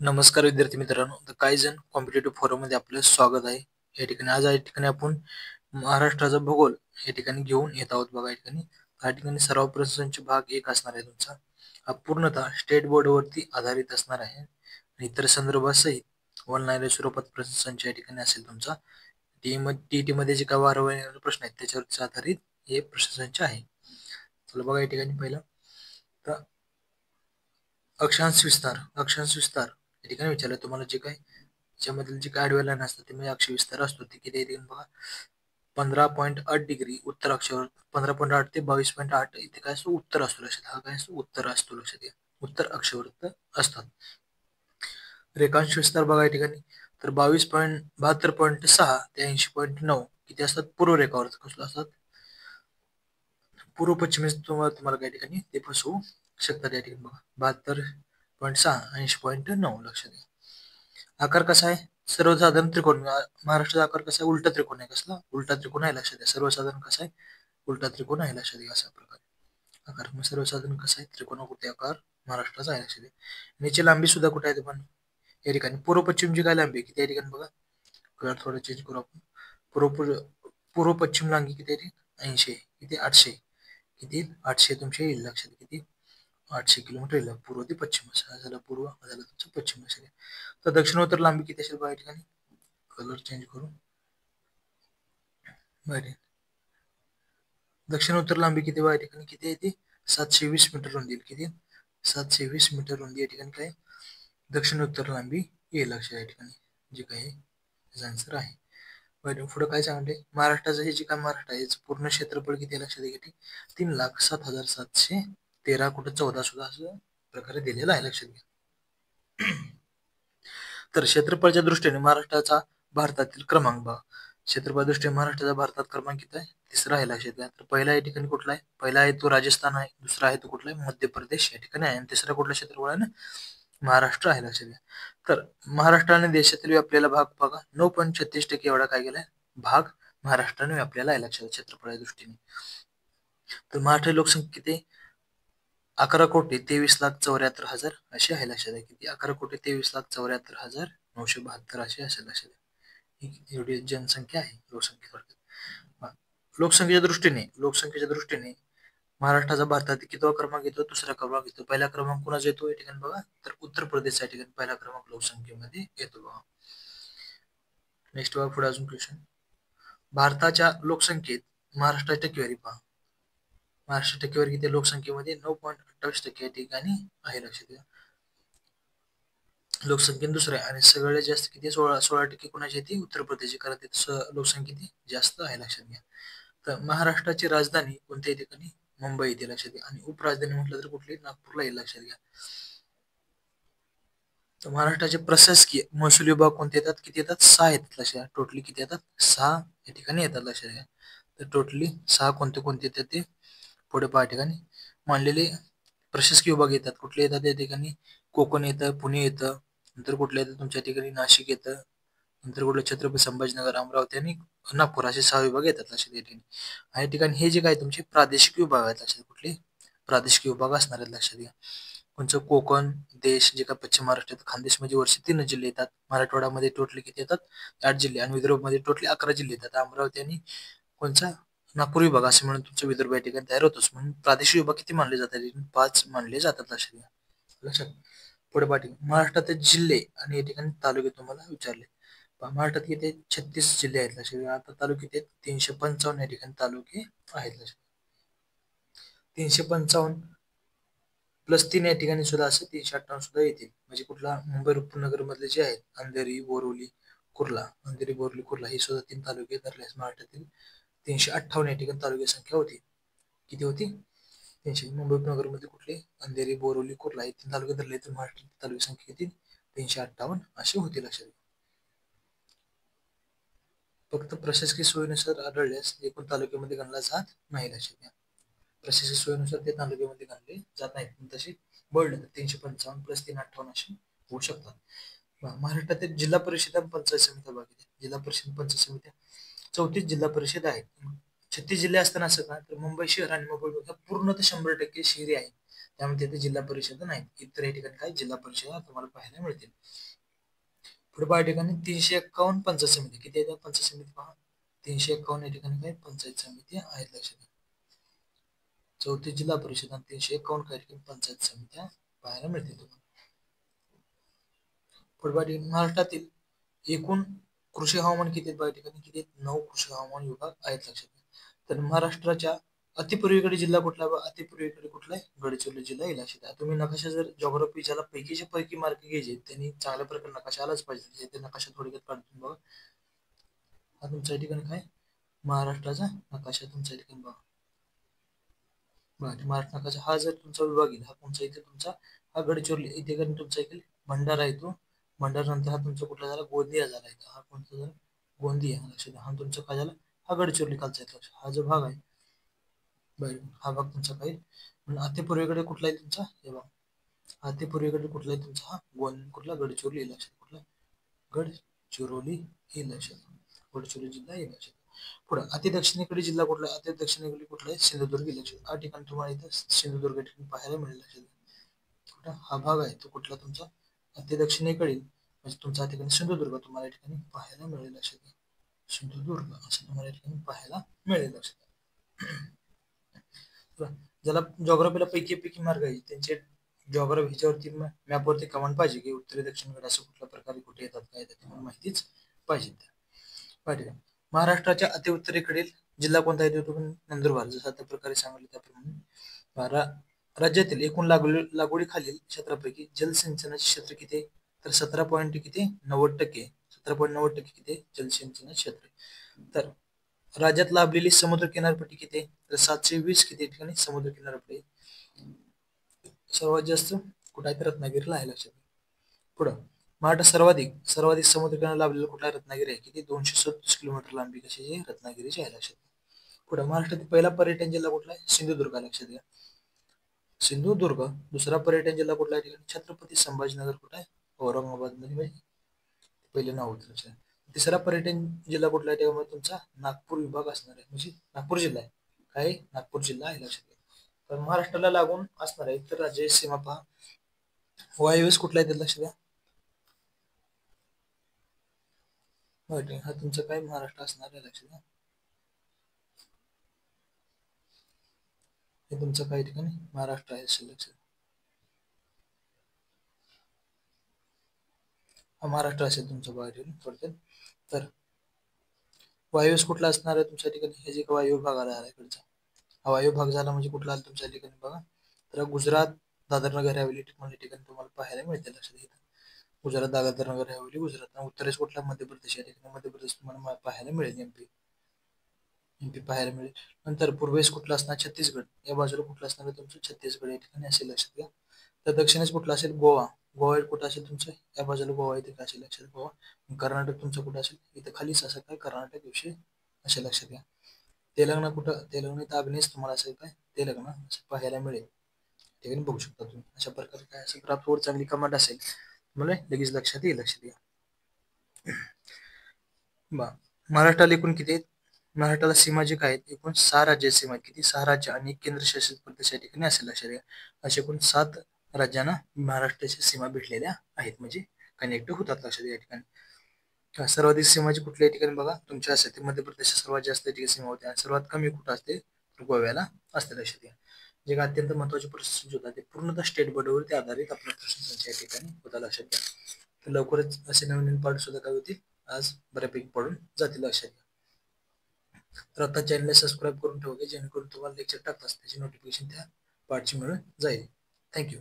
नमस्कार विद्यार्थी मित्रांनो, तर काईझन कॉम्पिटेटिव्ह फोरम मध्ये आपलं स्वागत आहे. या ठिकाणी आज या ठिकाणी आपण महाराष्ट्राचा भूगोल या ठिकाणी घेऊन येत आहोत. बघा या ठिकाणी सराव प्रश्नांचे भाग 1 असणार आहे. तुमचा हा पूर्णतः स्टेट बोर्ड वरती आधारित असणार आहे आणि इतर संदर्भासहित ऑनलाईन स्वरूपात प्रश्नसंच या ठिकाणी असेल. तुमचा टीईटी मध्ये जे काही वारंवार प्रश्न आहेत त्याच्यावरती आधारित हे प्रश्नसंच आहे. चला बघा या ठिकाणी पहिला तर अक्षांश विस्तार या ठिकाणी विचारलं तुम्हाला जे काही त्याच्यामधील जे काय आडव्या लाईन असतात ते म्हणजे अक्ष विस्तार असतो ते किती आहे बघा 15.8 डिग्री उत्तर अक्षावर 15.8 ते 22.8 इथे काय असतो उत्तर असतो. लक्षात हा काय असतो उत्तर असतो. लक्षात घ्या उत्तर अक्षावर असतात. रेखांश विस्तार बघा या ठिकाणी तर 22.72.6 ते 80.9 किती असतात पूर्व रेखावर कसलं असतात पूर्व पश्चिम तुम्हाला काही ठिकाणी ते फसवू शकतात. या ठिकाणी बघा 72.6 80.9 लक्षात घ्या. आकार कसा आहे सर्वसाधारण त्रिकोण महाराष्ट्राचा आकार कसा आहे उलटा त्रिकोण आहे. कसला उलटा त्रिकोण आहे लक्षात द्या. सर्वसाधारण कसा आहे उलटा त्रिकोण आहे लक्षात घ्या. अशा प्रकारे आकार मग सर्वसाधारण कसा आहे त्रिकोणाकृती आकार महाराष्ट्राचा आहे लक्षात द्या. याची लांबी सुद्धा कुठे आहे पण या ठिकाणी पूर्व पश्चिमची काय लांबी किती या ठिकाणी बघा कलर थोडं चेंज करू आपण. पूर्व पूर्व पश्चिम लांबी किती आहे 80 किती 800 किती 800 तुमच्या येईल लक्षात किती 800 किलोमीटर येईल पूर्व ते पश्चिम असं झालं पूर्व झालं तुमचं पश्चिम असेल. तर दक्षिणोत्तर लांबी किती असेल बघा या ठिकाणी कलर चेंज करून बरे दक्षिणोत्तर लांबी किती बघा या ठिकाणी किती आहे ती 720 मीटर रुंदी किती 720 मीटर रुंदी या ठिकाणी काय दक्षिणोत्तर लांबी येईल लक्षात या ठिकाणी जे काही आन्सर आहे. बरं पुढे काय सांगते महाराष्ट्राचं हे जे काय महाराष्ट्र आहे याचं पूर्ण क्षेत्रफळ किती लक्षात घ्या 3,07,713 कुठे 14 सुद्धा असं प्रकारे दिलेला आहे लक्षात घ्या. तर क्षेत्रफळाच्या दृष्टीने महाराष्ट्राचा भारतातील क्रमांक बघा क्षेत्रफळ दृष्टीने महाराष्ट्राचा भारतात क्रमांक किती आहे तिसरा आहे लक्षात घ्या. तर पहिला या ठिकाणी कुठला आहे पहिला आहे तो राजस्थान आहे दुसरा आहे तो कुठला आहे मध्य प्रदेश या ठिकाणी आहे आणि तिसरा कुठला क्षेत्रफळ आहे ना महाराष्ट्र आहे लक्षात घ्या. तर महाराष्ट्राने देशातील व्यापलेला भाग बघा 9.36% एवढा काय गेलाय भाग महाराष्ट्राने व्यापलेला आहे लक्षात क्षेत्रफळाच्या दृष्टीने. तर महाराष्ट्र लोकसंख्या किती 11,23,74,000 अशी आहे लक्षात घ्या. किती 11,23,74,972 अशी असेल लक्षात घ्या. एवढी जनसंख्या आहे लोकसंख्येच्या दृष्टीने महाराष्ट्राचा भारतातील कितवा क्रमांक येतो दुसरा क्रमांक येतो. पहिला क्रमांक कुणाचा येतो या ठिकाणी बघा तर उत्तर प्रदेशच्या ठिकाणी पहिला क्रमांक लोकसंख्येमध्ये येतो बघा. नेक्स्ट बघा पुढे अजून क्वेश्चन भारताच्या लोकसंख्येत महाराष्ट्राची टक्केवारी पहा. महाराष्ट्र टक्केवारी किती लोकसंख्येमध्ये 9.28% या ठिकाणी आहे लक्षात घ्या. लोकसंख्येने दुसरं आहे आणि सगळ्यात जास्त किती 16% कोणाची येते उत्तर प्रदेशची कारण तिथे लोकसंख्या किती जास्त आहे लक्षात घ्या. तर महाराष्ट्राची राजधानी कोणत्या ठिकाणी मुंबई येते लक्षात घ्या आणि उपराजधानी म्हटलं तर कुठली नागपूरला येईल लक्षात घ्या. तर महाराष्ट्राचे प्रशासकीय महसूल विभाग कोणते येतात किती येतात 6 येतात लक्षात घ्या. टोटली किती येतात 6 या ठिकाणी येतात लक्षात घ्या. तर टोटली 6 कोणते कोणते येतात ते पुढे पहा ठिकाणी मांडलेले प्रशासकीय विभाग येतात कुठले येतात या ठिकाणी कोकण येतं पुणे येतं नंतर कुठलं येतं तुमच्या ठिकाणी नाशिक येतं नंतर कुठलं छत्रपती संभाजीनगर अमरावती आणि नागपूर असे 6 विभाग येतात लक्षात या ठिकाणी. आणि ठिकाणी हे जे काय तुमचे प्रादेशिक विभाग आहेत लक्षात कुठले प्रादेशिक विभाग असणार आहेत लक्षात घ्या. कोणचं कोकण देश जे काय पश्चिम महाराष्ट्रात खानदेश मध्ये वर्षी 3 जिल्हे येतात मराठवाड्यामध्ये टोटली किती येतात 8 जिल्हे आणि विदर्भमध्ये टोटली 11 जिल्हे येतात. अमरावती आणि कोणचा नागपूर विभाग असे म्हणून तुमचा विदर्भ या ठिकाणी तयार होतोच म्हणून प्रादेशिक विभाग किती मानले जातात 5 मानले जातात लक्षात घ्या. लक्षात पुढे पाठी महाराष्ट्रातील जिल्हे आणि या ठिकाणी तालुके तुम्हाला विचारले. महाराष्ट्रात किती 36 जिल्हे आहेत लक्षात घ्या. आता तालुके किती 355 या ठिकाणी तालुके आहेत लक्षात 355 प्लस 3 या ठिकाणी सुद्धा असं 358 सुद्धा येतील म्हणजे कुठला मुंबई उपनगर मधले जे आहेत अंधेरी बोरिवली कुर्ला हे सुद्धा 3 तालुके धरले महाराष्ट्रातील 358 या ठिकाणी तालुक्याची संख्या होती. किती होती 300. मुंबई उपनगरमध्ये कुठले अंधेरी बोरिवली कुर्ला हे 3 तालुके धरले तर महाराष्ट्रातील तालुक्याची संख्या किती 358 अशी होती लक्षात. फक्त प्रशासकीय सोयीनुसार आढळल्यास एकूण तालुक्यामध्ये गणला जात नाही लक्षात घ्या. प्रशासकीय सोयीनुसार ते तालुक्यामध्ये गणले जात नाहीत तसे बळले 355 प्लस 358 असे होऊ शकतात. महाराष्ट्रातील जिल्हा परिषद पंचायत समित्या बघितल्या जिल्हा परिषद पंचायत समित्या 34 जिल्हा परिषद आहेत. 36 जिल्हे असताना असं का तर मुंबई शहर आणि मुंबई पूर्ण तर 100% शहरी आहे त्यामुळे तिथे जिल्हा परिषद नाहीत. इतर या ठिकाणी काय जिल्हा परिषद तुम्हाला पाहायला मिळतील. पुढे पहा या ठिकाणी 351 पंचायत समिती किती आहेत? पंचायत समिती पहा 351 या ठिकाणी काय पंचायत समिती आहेत लक्षात घ्या. 34 जिल्हा परिषद आणि 351 काही ठिकाणी पंचायत समित्या पाहायला मिळतील तुम्हाला. पुढे पहा महाराष्ट्रातील एकूण कृषी हवामान किती आहेत? ठिकाणी किती आहेत? 9 कृषी हवामान विभाग आहेत लक्षात घ्या. तर महाराष्ट्राच्या अतिपूर्वेकडे जिल्हा कुठला? अतिपूर्वेकडे कुठला आहे? गडचिरोली जिल्हा येईल लक्षात घ्या. तुम्ही नकाशा जर जॉग्राफी ज्याला पैकीच्या पैकी मार्क घ्यायचे त्यांनी चांगल्या प्रकारे नकाशा आलाच पाहिजे. ते नकाशा थोडक्यात काढून बघा. हा तुमच्या ठिकाणी काय महाराष्ट्राचा नकाशा तुमच्या ठिकाणी बघा. महाराष्ट्र नकाशा हा जर तुमचा विभाग येईल, हा कोणचा इथे तुमचा हा गडचिरोली इथे तुमचा इथे भंडारा येतो. भंडारा नंतर हा तुमचा कुठला झाला? गोंदिया झाला इथं. हा कोणता झाला? गोंदिया लक्षात. हा तुमचा काय झाला? हा गडचिरोली खालचा आहे. हा जो भाग आहे बरं, हा भाग तुमचा काय अतिपूर्वेकडे कुठला आहे तुमचा? हे बघा अतिपूर्वेकडे कुठला आहे तुमचा? हा कुठला? गडचिरोली लक्षात. कुठला? गडचिरोली हे लक्षात. गडचिरोली जिल्हा हे लक्षात. पुढे अति दक्षिणेकडे जिल्हा कुठला? अति दक्षिणेकडे कुठला आहे? सिंधुदुर्ग लक्षात. हा ठिकाण तुम्हाला इथं सिंधुदुर्ग ठिकाणी पाहायला मिळेल लक्षात. हा भाग आहे तो कुठला तुमचा? अति दक्षिणेकडील म्हणजे तुमचा ठिकाणी सिंधुदुर्ग तुम्हाला या ठिकाणी पाहायला मिळेल लक्षात. सिंधुदुर्ग असं तुम्हाला या ठिकाणी पाहायला मिळेल लक्षात. ज्याला जॉग्राफीला पैकी मार्ग आहे त्यांचे जॉग्राफी ह्याच्यावरती मॅपवरती कमांड पाहिजे की उत्तरे दक्षिणेकडे असं कुठल्या प्रकारे कुठे येतात काय येतात तुम्हाला माहितीच पाहिजे. पाहिजे. महाराष्ट्राच्या अति उत्तरेकडील जिल्हा कोणता येतो? तुम्ही नंदुरबार. जसं त्या प्रकारे सांगितलं त्याप्रमाणे राज्यातील एकूण लागवडीखालील क्षेत्रापैकी जलसिंचनाचे क्षेत्र किती? तर 17 किती 90%. 17.90% किती जलसिंचनाचे क्षेत्र. तर राज्यात लाभलेली समुद्र किनारपट्टी किती? तर 720 किती ठिकाणी समुद्र किनारपट्टी. सर्वात जास्त कुठे आहे? रत्नागिरीला आहे लक्षात. पुढं महाराष्ट्र सर्वाधिक समुद्र किनारा लाभलेला कुठला? रत्नागिरी आहे. किती? 237 किलोमीटर लांबी कशाची? रत्नागिरीची आहे लक्षात. पुढे महाराष्ट्रातील पहिला पर्यटन जिल्हा कुठला आहे? सिंधुदुर्ग लक्षात घ्या. सिंधुदुर्ग. दुसरा पर्यटन जिल्हा कुठला आहे? छत्रपती संभाजीनगर कुठे आहे? औरंगाबाद मध्ये पहिले नाव होतं लक्षात. तिसरा पर्यटन जिल्हा कुठला आहे? त्यामुळे तुमचा नागपूर विभाग असणार आहे. म्हणजे नागपूर जिल्हा आहे. काय? नागपूर जिल्हा आहे लक्षात घ्या. तर महाराष्ट्राला लागून असणार आहे तर राज्य सीमा पहा. वायव्येस कुठला आहे ते लक्षात द्या. हा तुमचा काय महाराष्ट्र असणार आहे लक्षात द्या. हे तुमचं काही ठिकाणी महाराष्ट्र आहे असेल लक्षात. हा महाराष्ट्र असेल तुमचं बाहेर थोडक्यात. तर वायव्येस कुठला असणार आहे तुमच्या ठिकाणी? हे जे वायव्य भाग आला इकडचा हा वायव्य भाग झाला म्हणजे कुठला आला तुमच्या ठिकाणी बघा. तर गुजरात दादर नगर हवेली ठिकाणी तुम्हाला पाहायला मिळते लक्षात घ्या. गुजरात दादर नगर हवेली गुजरात. उत्तरेस कुठला? मध्य प्रदेश या ठिकाणी मध्य प्रदेश तुम्हाला पाहायला मिळेल. एमपी पाहायला मिळेल. नंतर पूर्वेस कुठला असणार? छत्तीसगड. या बाजूला कुठला असणार आहे तुमचं? छत्तीसगड या ठिकाणी असेल लक्षात घ्या. तर दक्षिणेस कुठला असेल? गोवा. गोवा कुठं असेल तुमचं? या बाजूला गोवा इथे असेल लक्षात. गोवा. कर्नाटक तुमचं कुठं असेल? इथं खालीच असं काय कर्नाटक विषय असे लक्षात घ्या. तेलंगणा कुठं? तेलंगणा इथं अग्नेस तुम्हाला असेल काय? तेलंगणा असं पाहायला मिळेल. ठिकाणी बघू शकता तुम्ही. अशा प्रकारे काय असेल ग्राफवर चांगली कमांड असेल मला लगेच लक्षात येईल. लक्षात घ्या. महाराष्ट्राला एकूण किती आहेत? महाराष्ट्राला सीमा जे काय आहेत एकूण 6 राज्य सीमा आहेत. किती? 6 राज्य आणि केंद्रशासित प्रदेश या ठिकाणी असेल लक्षात घ्या. असे एकूण 7 राज्यांना महाराष्ट्राच्या सीमा भेटलेल्या आहेत म्हणजे कनेक्ट होतात लक्षात या ठिकाणी. सर्वाधिक सीमाची कुठल्या ठिकाणी बघा तुमच्या असते मध्य प्रदेश सर्वात जास्त ठिकाणी सीमा होते आणि सर्वात कमी कुठं असते? गोव्याला असते लक्षात घ्या. जे अत्यंत महत्वाचे प्रश्न होतात ते पूर्णतः स्टेट बोर्डवरती आधारित आपल्या प्रश्न या ठिकाणी होता लक्षात घ्या. तर लवकरच असे नवीन पार्ट सुद्धा काय होतील आज बऱ्यापैकी पडून जातील लक्षात घ्या. तर आता चॅनलला सबस्क्राईब करून ठेवा जेणेकरून तुम्हाला लेक्चर टाकतात त्याची नोटिफिकेशन त्या पार्टची मिळून जाईल. थँक्यू.